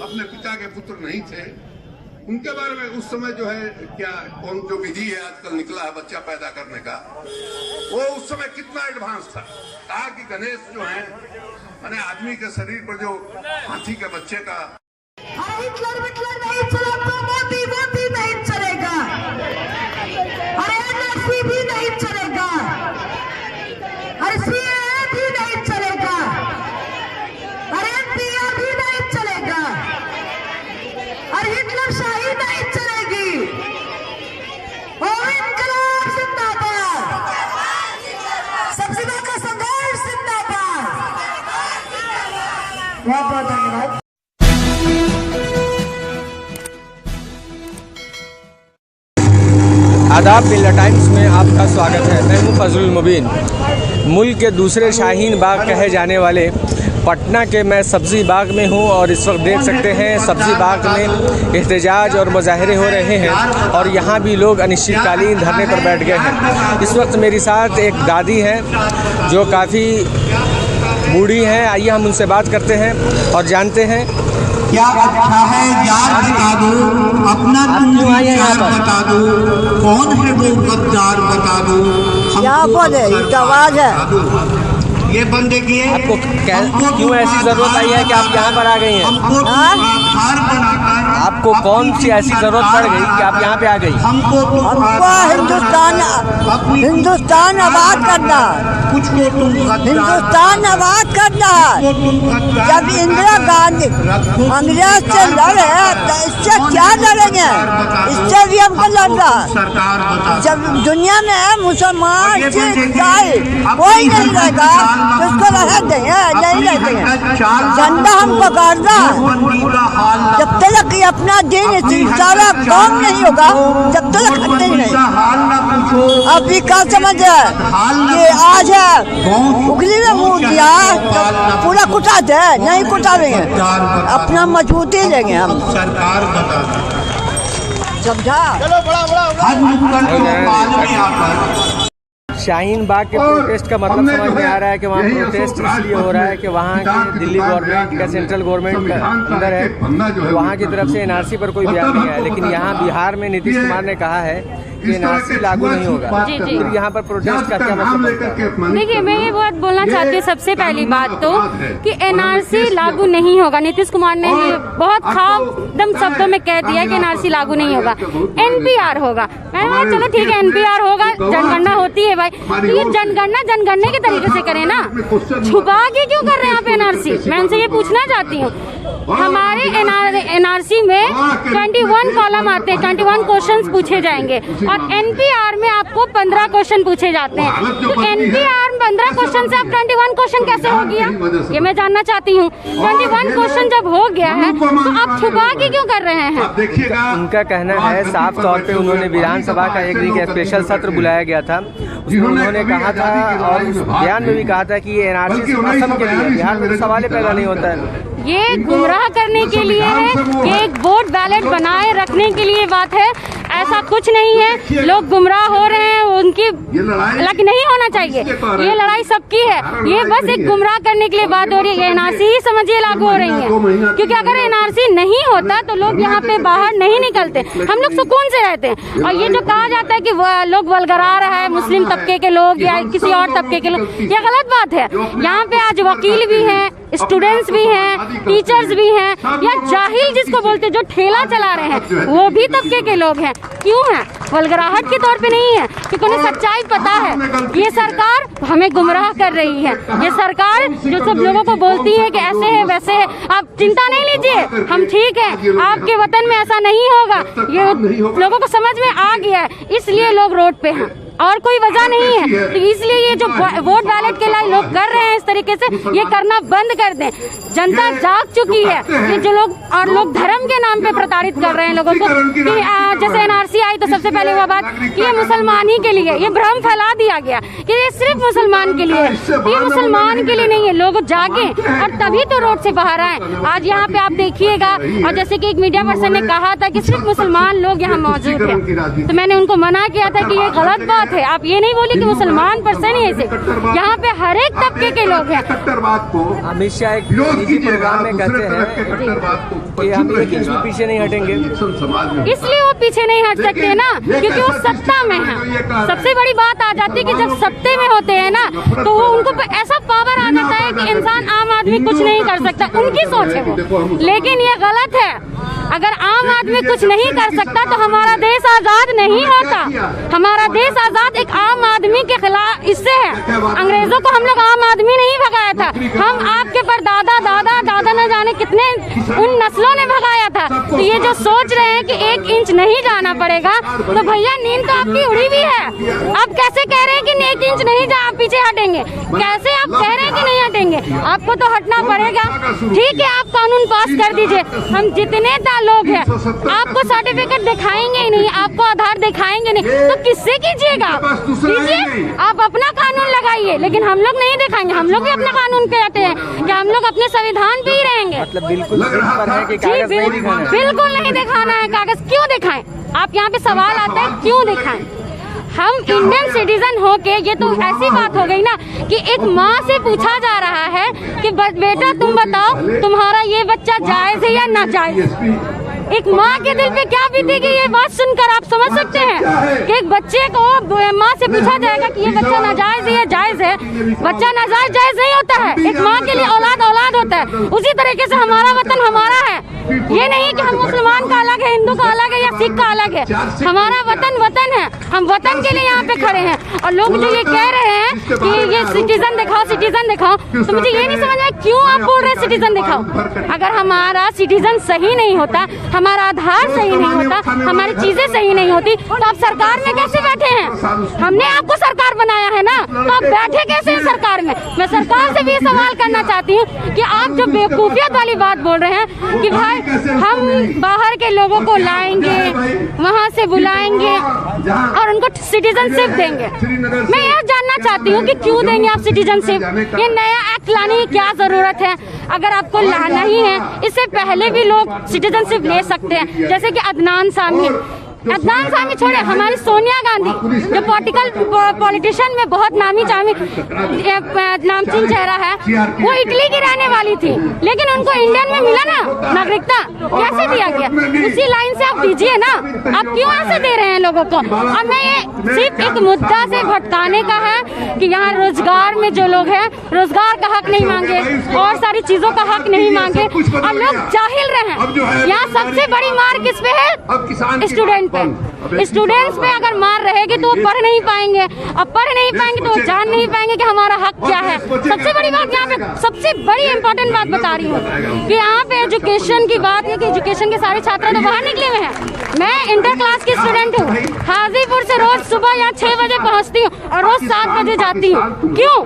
अपने पिता के पुत्र नहीं थे, उनके बारे में उस समय जो है क्या कौन जो विधि है आजकल निकला है बच्चा पैदा करने का, वो उस समय कितना एडवांस था। कहा कि गणेश जो है मैंने आदमी के शरीर पर जो हाथी के बच्चे का हिटलर नहीं चला तो मोदी नहीं चलेगा, अरे एनआरसी भी नहीं चलेगा, अरे सीएए भी नहीं चलेगा, अरे एनपीआर भी नहीं चलेगा, अरे हिटलर शाही नहीं चलेगी। ओ इनकलाब जिंदाबाद, सब्सिडी का संघर्ष जिंदाबाद। बहुत बहुत धन्यवाद। आदाब, बिल्ला टाइम्स में आपका स्वागत है। मैं हूं फजलुल मुबीन। मुल्क के दूसरे शाहीन बाग कहे जाने वाले पटना के मैं सब्ज़ी बाग में हूं और इस वक्त देख सकते हैं सब्ज़ी बाग में एहतजाज और मुजाहरे हो रहे हैं और यहां भी लोग अनिश्चितकालीन धरने पर बैठ गए हैं। इस वक्त मेरे साथ एक दादी हैं जो काफ़ी बूढ़ी हैं। आइए हम उनसे बात करते हैं और जानते हैं क्या अच्छा है यार बता दो, अपना तुम यार बता दो, कौन है वो गद्दार बता दो। क्या बोले, ये आवाज है। ये बंदे की है। आपको क्यों ऐसी ज़रूरत आई है कि आप यहाँ पर आ गई हैं? हमको आपको कौन सी ऐसी ज़रूरत पड़ गई कि आप यहाँ पे आ गई? हमको हिंदुस्तान आबाद करना, कुछ को तुम हिंदुस्तान आबाद करना। जब इंदिरा गांधी अंग्रेज से लड़े तो इससे क्या लड़ेंगे, इससे भी हमको लड़ना। सरकार बता, जब दुनिया में मुसलमान कोई नहीं रहेगा तो उसको रह देंगे, नहीं रह देंगे। झंडा हमको गाड़ना, जब तक कि अपना दिन सारा काम नहीं होगा जब तक हटते ही नहीं। अभी क्या समझ है कि आज है उगली में मुँह दिया तो पूरा कुटा दे, नहीं कुटा देंगे, अपना मजबूती लेंगे हम। सरकार बता समझा। शाहीन बाग के प्रोटेस्ट का मतलब समझ में आ रहा है कि वहाँ प्रोटेस्ट इसलिए हो रहा है कि वहाँ के दिल्ली गवर्नमेंट का सेंट्रल गवर्नमेंट का अंदर है, वहाँ की तरफ से एनआरसी पर कोई बयान नहीं आया। लेकिन यहाँ बिहार में नीतीश कुमार ने कहा है कि एनआरसी लागू नहीं होगा। जी। फिर यहाँ पर प्रोटेस्ट का क्या मतलब? देखिए, मैं ये बात बोलना चाहती हूँ सबसे पहली बात तो कि एनआरसी लागू नहीं होगा। नीतीश कुमार ने ये बहुत खाम शब्दों में कह दिया कि एनआरसी लागू नहीं होगा, एनपीआर होगा। मैंने कहा चलो ठीक है, एनपीआर होगा, जनगणना होती है भाई, तो ये जनगणना जनगणने के तरीके से करें ना, छुपा के क्यों कर रहे हैं आप एनआरसी? मैं उनसे ये पूछना चाहती हूँ। हमारे एनआरसी में 21 कॉलम आते हैं, 21 क्वेश्चन पूछे जाएंगे और एनपीआर में आपको 15 क्वेश्चन पूछे जाते हैं। तो एनपीआर में 15 क्वेश्चन से आप 21 क्वेश्चन कैसे हो गया, ये मैं जानना चाहती हूँ। 21 क्वेश्चन जब हो गया है तो आप छुपा के क्यों कर रहे हैं? उनका कहना है साफ तौर पे, उन्होंने विधानसभा का एक दिन का स्पेशल सत्र बुलाया गया था, उसमें उन्होंने कहा था और उस बयान में भी कहा था कि ये एनआरसी असम के लिए, बिहार में तो सवाल ही पैदा नहीं होता है। ये गुमराह करने के लिए है, ये एक वोट बैलेट बनाए रखने के लिए बात है, ऐसा कुछ नहीं है। लोग गुमराह हो रहे हैं, उनकी लग नहीं होना चाहिए, ये लड़ाई सबकी है। ये बस एक गुमराह करने के लिए बात हो रही है। एनआरसी ही समझिए लागू हो रही है, क्योंकि अगर एनआरसी नहीं होता तो लोग यहाँ पे बाहर नहीं निकलते, हम लोग सुकून से रहते हैं। और ये जो कहा जाता है कि लोग वलगरा रहा है मुस्लिम तबके के लोग या किसी और तबके के लोग, ये गलत बात है। यहाँ पे आज वकील भी हैं, स्टूडेंट्स भी हैं, टीचर्स भी हैं, या जाहिल जिसको बोलते जो ठेला चला रहे हैं वो भी तबके के लोग हैं। क्यों हैं? वल्गराहट के तौर पे नहीं है, क्योंकि उन्हें सच्चाई पता है। ये सरकार हमें गुमराह कर रही है। ये सरकार जो सब लोगों को बोलती है कि ऐसे है वैसे है, आप चिंता नहीं लीजिए, हम ठीक है, आपके वतन में ऐसा नहीं होगा। ये लोगों को समझ में आ गया है, इसलिए लोग रोड पे हैं और कोई वजह नहीं है। तो इसलिए ये जो वोट बैलेट के लिए लोग कर रहे हैं इस तरीके से, ये करना बंद कर दें। जनता जाग चुकी है। ये जो लोग और लोग धर्म के नाम पे प्रताड़ित कर रहे हैं लोगों को कि जैसे एनआरसी आई तो सबसे पहले हुआ बात कि ये मुसलमान ही के लिए, ये भ्रम फैला दिया गया कि ये सिर्फ मुसलमान के लिए, ये मुसलमान के लिए नहीं है। लोग जागे और तभी तो रोड से बाहर आए। आज यहाँ पे आप देखिएगा, और जैसे कि एक मीडिया पर्सन ने कहा था कि सिर्फ मुसलमान लोग यहाँ मौजूद हैं, तो मैंने उनको मना किया था कि ये गलत बात है। आप ये नहीं बोले कि मुसलमान पर्सन ही ऐसे, यहाँ पे हर एक तबके के लोग हैं। अमित शाह एक इसी प्रोग्राम में कहते हैं कि हम एक इंच भी पीछे नहीं हटेंगे। इसलिए वो पीछे नहीं हट सकते ना, क्योंकि वो सत्ता में है। सबसे बड़ी बात आ जाती है कि जब सत्ते में होते हैं ना, तो वो उनको ऐसा पावर आ जाता है कि इंसान आम आदमी कुछ नहीं कर सकता। उनकी सोच है वो, लेकिन ये गलत है। अगर आम आदमी कुछ नहीं कर सकता तो हमारा देश आजाद नहीं होता। हमारा देश आजाद एक आम आदमी के खिलाफ इससे है। अंग्रेजों को हम लोग आम आदमी नहीं भगाया था, हम आपके परदादा दादा दादा न जाने कितने उन नस्लों ने भगाया था। तो ये जो सोच रहे हैं कि 1 इंच नहीं जाना पड़ेगा, तो भैया नींद तो आपकी उड़ी भी है। आप कैसे कह रहे हैं कि 1 इंच नहीं जा आप पीछे हटेंगे? कैसे आप कह रहे हैं कि नहीं हटेंगे? आपको तो हटना पड़ेगा। ठीक है, आप कानून पास कर दीजिए। हम जितने लोग हैं आपको सर्टिफिकेट दिखाएंगे ही नहीं, आपको आधार दिखाएंगे नहीं, तो किससे कीजिएगा? कीजिए, आप अपना कानून लगाइए, लेकिन हम लोग नहीं दिखाएंगे। हम लोग भी अपना कानून कहते हैं कि हम लोग अपने संविधान पे ही रहेंगे। मतलब बिल्कुल पर है कि कागज नहीं दिखाना है। बिल्कुल नहीं दिखाना है कागज। क्यों दिखाएं? आप यहाँ पे सवाल आता है क्यों दिखाएं? हम इंडियन सिटीजन होके, ये तो ऐसी बात हो गई ना कि एक माँ से पूछा जा रहा है कि बेटा तुम बताओ तुम्हारा ये बच्चा जायज है या नाजायज। एक माँ के दिल पे क्या बीतेगी ये बात सुनकर आप समझ सकते हैं कि एक बच्चे को माँ से पूछा जाएगा कि ये बच्चा नाजायज है या जायज है। बच्चा नाजायज जायज नहीं होता है, एक माँ के लिए औलाद औलाद होता है। उसी तरीके से हमारा वतन हमारा है। ये नहीं कि हम मुसलमान का अलग है, हिंदू का अलग है या सिख का अलग है। हमारा वतन वतन है, हम वतन के लिए यहाँ पे खड़े हैं। और लोग जो ये कह रहे हैं कि ये सिटीजन दिखाओ सिटीजन दिखाओ, तो मुझे ये नहीं समझ में क्यों आप बोल रहे हैं सिटीजन दिखाओ। अगर हमारा सिटीजन सही नहीं होता, हमारा आधार सही नहीं होता, हमारी चीजें सही नहीं होती, तो आप सरकार में कैसे बैठे हैं? हमने आपको सरकार बनाया है ना, तो आप बैठे कैसे हैं सरकार में? मैं सरकार से भी ये सवाल करना चाहती हूँ कि आप जो बेवकूफियत वाली बात बोल रहे हैं कि भाई हम बाहर के लोगों को लाएंगे, वहाँ से बुलाएंगे और उनको सिटीजनशिप देंगे। मैं यह जानना चाहती हूँ कि क्यों देंगे आप सिटीजनशिप? ये नया एक्ट लाने की क्या जरूरत है? अगर आपको लाना ही है, इससे पहले भी लोग सिटीजनशिप ले सकते हैं, जैसे कि अदनान सामी छोड़े, हमारी सोनिया गांधी जो पॉलिटिशियन में बहुत नामचीन चेहरा है, वो इटली की रहने वाली थी, लेकिन उनको इंडियन में मिला ना नागरिकता। कैसे दिया गया? उसी लाइन से आप दीजिए ना, आप क्यों ऐसे दे रहे हैं लोगों को? अब मैं ये सिर्फ एक मुद्दा से भटकाने का है कि यहाँ रोजगार में जो लोग हैं रोजगार का हक नहीं मांगे और सारी चीजों का हक नहीं मांगे और लोग जाहिल रहे। यहाँ सबसे बड़ी मार किस पे है? स्टूडेंट पे। स्टूडेंट्स पे अगर मार रहेगी तो वो पढ़ नहीं पाएंगे, अब पढ़ नहीं पाएंगे तो वो जान नहीं पाएंगे कि हमारा हक क्या है। सबसे बड़ी बात यहाँ पे, सबसे बड़ी इम्पोर्टेंट बात बता रही हूँ कि यहाँ पे एजुकेशन की बात है कि एजुकेशन के सारे छात्र तो बाहर निकले हुए हैं। मैं इंटर क्लास की स्टूडेंट हूँ, हाजीपुर से रोज सुबह यहाँ 6 बजे पहुँचती हूँ और रोज 7 बजे जाती हूँ। क्यों?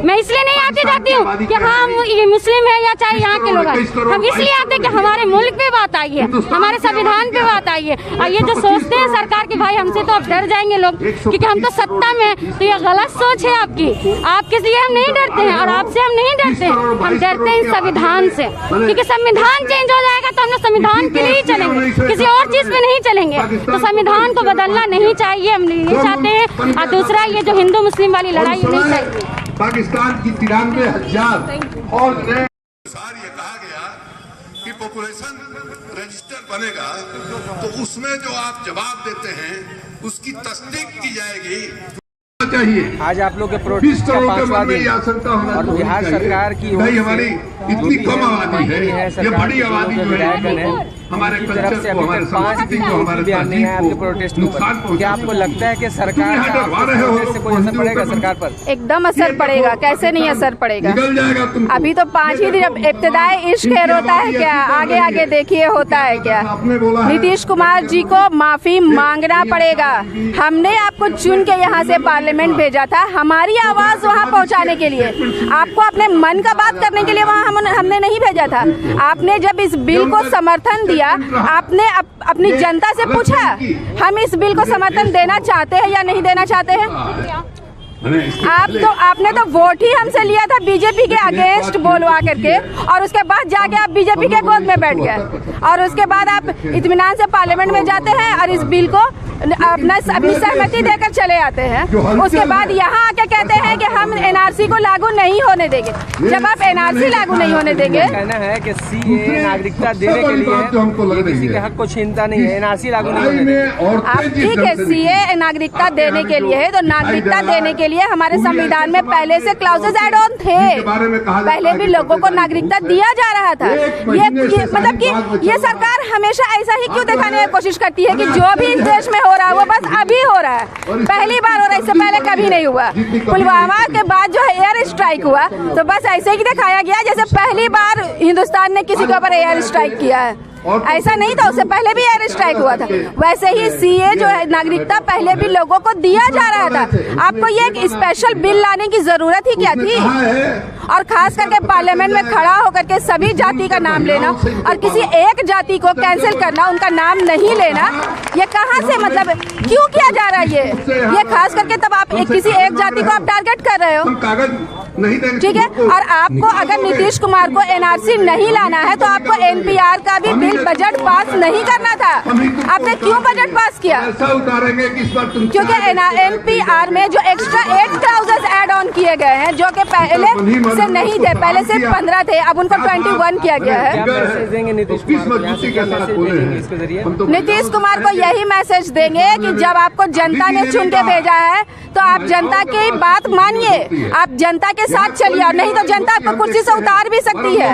मैं इसलिए नहीं आती जाती हूँ कि हाँ ये मुस्लिम है या चाहे यहाँ के लोग हैं, हम इसलिए आते कि हमारे मुल्क पे बात आई है, हमारे संविधान पे बात आई है। और ये जो सोचते हैं सरकार की भाई हमसे तो अब डर जाएंगे लोग क्योंकि हम तो सत्ता में, तो ये गलत सोच है आपकी। आपके लिए हम नहीं डरते हैं और आपसे हम नहीं डरते हैं, हम डरते हैं संविधान से, क्योंकि संविधान चेंज हो जाएगा तो हम लोग संविधान के लिए ही चलेंगे, किसी और चीज पे नहीं चलेंगे। तो संविधान को बदलना नहीं चाहिए, हम ये चाहते हैं। और दूसरा ये जो हिंदू मुस्लिम वाली लड़ाई नहीं चाहिए। पाकिस्तान की 93,000 और ये कहा गया कि पॉपुलेशन रजिस्टर बनेगा तो उसमें जो आप जवाब देते हैं उसकी तस्दीक की जाएगी। चाहिए आज आप लोग के प्रोटेस्ट का 5वां दिन और बिहार सरकार की भाई हमारी इतनी कम आबादी है, ये बड़ी आबादी जो है हमारे तरफ से अभी तक 5 दिन को बयान नहीं है आपके प्रोटेस्ट को। क्या आपको लगता है कि सरकार से कोई असर पड़ेगा सरकार पर? एकदम असर पड़ेगा, कैसे नहीं असर पड़ेगा। अभी तो 5 ही दिन, इब्तिदाई इश्क होता है क्या, आगे आगे देखिए होता है क्या। नीतीश कुमार जी को माफी मांगना पड़ेगा। हमने आपको चुन के यहाँ से पार्लियामेंट भेजा था, हमारी आवाज वहाँ पहुँचाने के लिए, आपको अपने मन का बात करने के लिए वहाँ हमने नहीं भेजा था। आपने जब इस बिल को समर्थन दिया, आपने अपनी जनता से पूछा हम इस बिल को समर्थन देना चाहते हैं या नहीं देना चाहते हैं? आपने तो वोट ही हमसे लिया था बीजेपी के अगेंस्ट बोलवा करके, और उसके बाद जाके आप बीजेपी के गोद में बैठ गए, और उसके बाद आप इत्मीनान से पार्लियामेंट में जाते हैं और इस बिल को अपनी सहमति देकर चले आते हैं। उसके बाद यहाँ आके कहते हैं कि हम एनआरसी को लागू नहीं होने देंगे। जब आप एनआरसी लागू नहीं होने देंगे, कहना है कि सीए नागरिकता देने के लिए है, ये किसी के हक को छीनता नहीं है, एनआरसी लागू नहीं होने देंगे। आप ठीक है, सीए नागरिकता देने के लिए है, तो नागरिकता देने के लिए हमारे संविधान में पहले से क्लाउजेस ऐड ऑन थे। पहले भी लोगों को नागरिकता दिया जा रहा था। ये मतलब कि ये सरकार हमेशा ऐसा ही क्यों दिखाने की कोशिश करती है कि जो भी इस देश में हो रहा है वो बस अभी हो रहा है, पहली बार हो रहा है, इससे पहले कभी नहीं हुआ। पुलवामा के बाद जो एयर स्ट्राइक हुआ तो बस ऐसे ही दिखाया गया जैसे पहली बार हिंदुस्तान ने किसी के ऊपर एयर स्ट्राइक किया है। ऐसा नहीं था, उससे पहले भी एयर स्ट्राइक हुआ था। वैसे ही सीए जो है नागरिकता पहले भी लोगों को दिया जा रहा था। आपको ये एक स्पेशल बिल लाने की जरूरत ही क्या थी? और खास करके पार्लियामेंट में खड़ा होकर के सभी जाति का नाम लेना और किसी एक जाति को कैंसिल करना, उनका नाम नहीं लेना, ये कहाँ से मतलब क्यों किया जा रहा है? ये खास करके तब आप किसी एक जाति को आप टारगेट कर रहे हो, ठीक है। और आपको अगर नीतीश कुमार को एनआरसी नहीं लाना है तो आपको एनपीआर का भी बिल बजट पास नहीं करना था। आपने क्यों बजट पास किया? क्योंकि एनपीआर में जो एक्स्ट्रा 8 क्लाउजेस ऐड ऑन किए गए हैं जो कि पहले से नहीं थे, पहले से 15 थे, अब उनको 21 किया गया है। नीतीश कुमार को यही मैसेज देंगे कि जब आपको जनता ने चुन के भेजा है तो आप जनता की बात मानिए, आप जनता के साथ चलिए, और नहीं तो जनता आपको कुर्सी से उतार भी सकती है।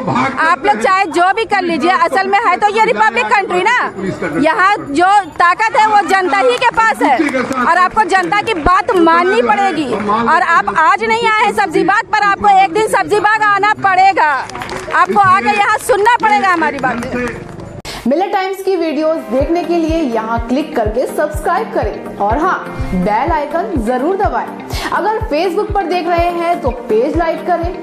आप लोग चाहे जो भी कर लीजिए, असल में है तो ये रिपब्लिक कंट्री ना, यहाँ जो ताकत है वो जनता ही के पास है, और आपको जनता की बात माननी पड़ेगी। और आप आज नहीं आए हैं सब्जी बाग पर, आपको एक दिन सब्जी बाग आना पड़ेगा, आपको आके यहाँ सुनना पड़ेगा हमारी बातें। मिलत टाइम्स की वीडियोस देखने के लिए यहाँ क्लिक करके सब्सक्राइब करें, और हाँ, बेल आइकन जरूर दबाएं। अगर फेसबुक पर देख रहे हैं तो पेज लाइक करें।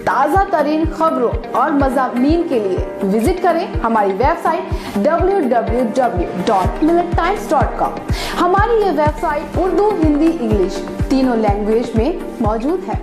ताज़ा तरीन खबरों और मज़ामीन के लिए विजिट करें हमारी वेबसाइट www.millettimes.com। हमारी ये वेबसाइट उर्दू, हिंदी, इंग्लिश तीनों लैंग्वेज में मौजूद है।